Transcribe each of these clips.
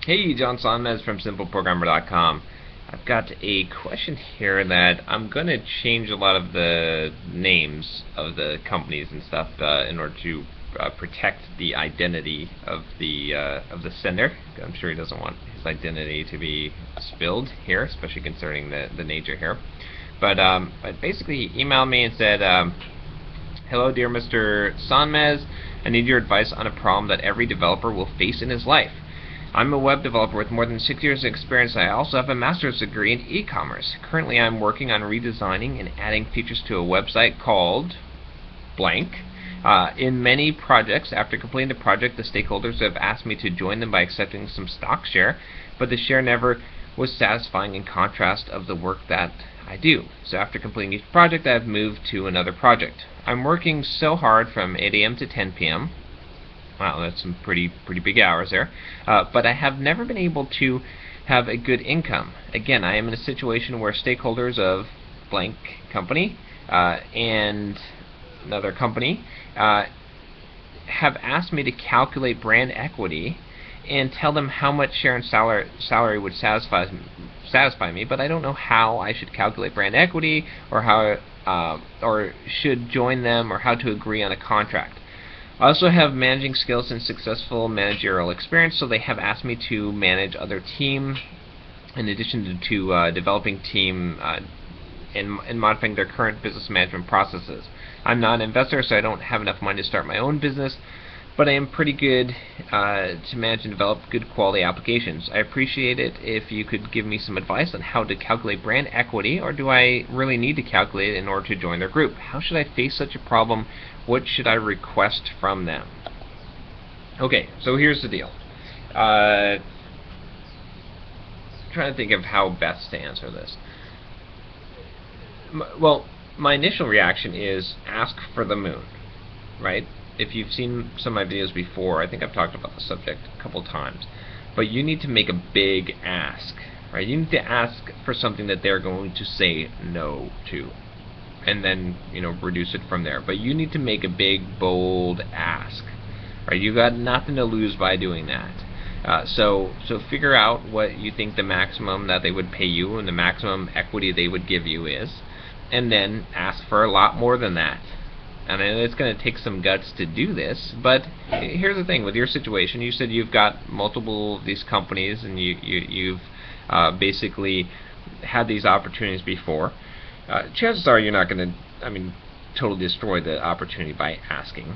Hey, John Sonmez from SimpleProgrammer.com. I've got a question here that I'm going to change a lot of the names of the companies and stuff in order to protect the identity of the sender. I'm sure he doesn't want his identity to be spilled here, especially concerning the nature here. But basically, he emailed me and said, "Hello, dear Mr. Sonmez. I need your advice on a problem that every developer will face in his life. I'm a web developer with more than 6 years of experience. I also have a master's degree in e-commerce. Currently, I'm working on redesigning and adding features to a website called blank. In many projects, after completing the project, the stakeholders have asked me to join them by accepting some stock share, but the share never was satisfying in contrast of the work that I do. So after completing each project, I've moved to another project. I'm working so hard from 8 a.m. to 10 p.m. Wow, that's some pretty big hours there. But I have never been able to have a good income. Again, I am in a situation where stakeholders of blank company and another company have asked me to calculate brand equity and tell them how much share and salary would satisfy me, but I don't know how I should calculate brand equity or how or should join them or how to agree on a contract. I also have managing skills and successful managerial experience, so they have asked me to manage other team in addition to developing team and modifying their current business management processes. I'm not an investor, so I don't have enough money to start my own business, but I am pretty good to manage and develop good quality applications. I appreciate it if you could give me some advice on how to calculate brand equity, or do I really need to calculate it in order to join their group? How should I face such a problem? What should I request from them? Okay, so here's the deal. Trying to think of how best to answer this. Well, my initial reaction is ask for the moon, right? If you've seen some of my videos before, I think I've talked about the subject a couple times. But you need to make a big ask, right? You need to ask for something that they're going to say no to, and then reduce it from there. But you need to make a big, bold ask, right? You got nothing to lose by doing that. So figure out what you think the maximum that they would pay you and the maximum equity they would give you is, and then ask for a lot more than that. And I know it's going to take some guts to do this, but here's the thing with your situation. You said you've got multiple of these companies, and you've basically had these opportunities before. Chances are you're not going to, totally destroy the opportunity by asking.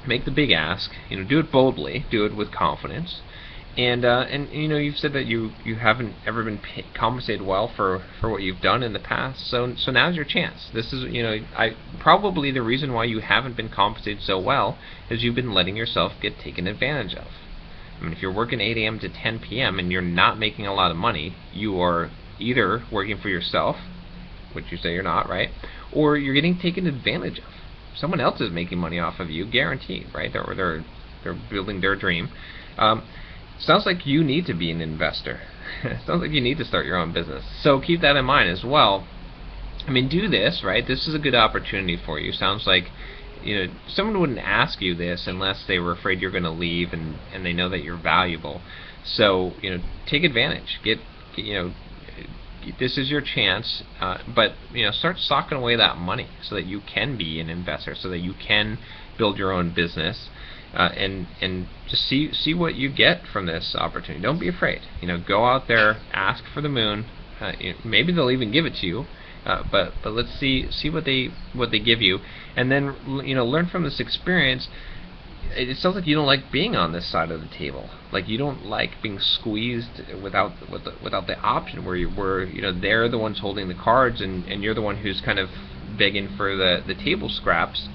Make the big ask. Do it boldly. Do it with confidence. And you've said that you haven't ever been compensated well for what you've done in the past. So now's your chance. This is probably the reason why you haven't been compensated so well is you've been letting yourself get taken advantage of. If you're working 8 a.m. to 10 p.m. and you're not making a lot of money, you are either working for yourself, which you say you're not, right? Or you're getting taken advantage of. Someone else is making money off of you, guaranteed, right? They're building their dream. Sounds like you need to be an investor. Sounds like you need to start your own business. So keep that in mind as well. Do this, right? This is a good opportunity for you. Sounds like someone wouldn't ask you this unless they were afraid you're going to leave and they know that you're valuable. So take advantage. This is your chance, but start socking away that money so that you can be an investor, so that you can build your own business. And just see what you get from this opportunity. Don't be afraid. Go out there, ask for the moon. Maybe they'll even give it to you. But let's see what they give you, and then learn from this experience. It sounds like you don't like being on this side of the table. Like you don't like being squeezed without the option where they're the ones holding the cards and you're the one who's kind of begging for the table scraps.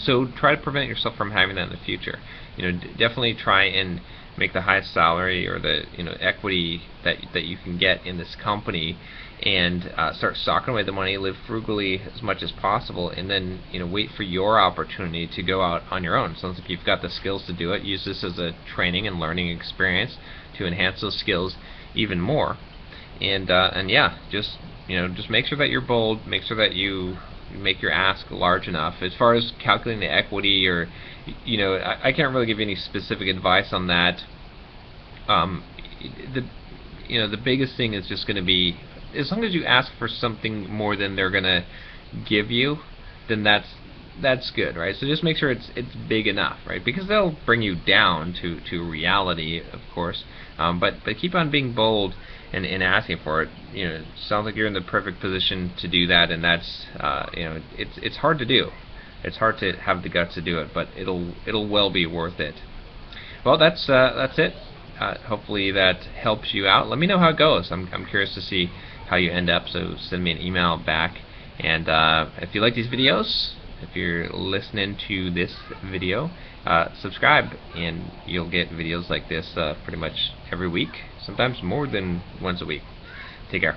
So try to prevent yourself from having that in the future. Definitely try and make the highest salary or the equity that you can get in this company, and start socking away the money. Live frugally as much as possible, and then wait for your opportunity to go out on your own. Sounds like you've got the skills to do it. Use this as a training and learning experience to enhance those skills even more. And yeah, just make sure that you're bold. Make sure that you make your ask large enough. As far as calculating the equity, or I can't really give you any specific advice on that. the the biggest thing is just going to be, as long as you ask for something more than they're going to give you, then that's good, right? So just make sure it's big enough, right? Because they'll bring you down to reality, of course. But keep on being bold and asking for it. It sounds like you're in the perfect position to do that, and that's it's hard to do. It's hard to have the guts to do it, but it'll well be worth it. Well, that's it. Hopefully that helps you out. Let me know how it goes. I'm curious to see how you end up. So send me an email back. And if you like these videos, if you're listening to this video, subscribe, and you'll get videos like this pretty much every week, sometimes more than once a week. Take care.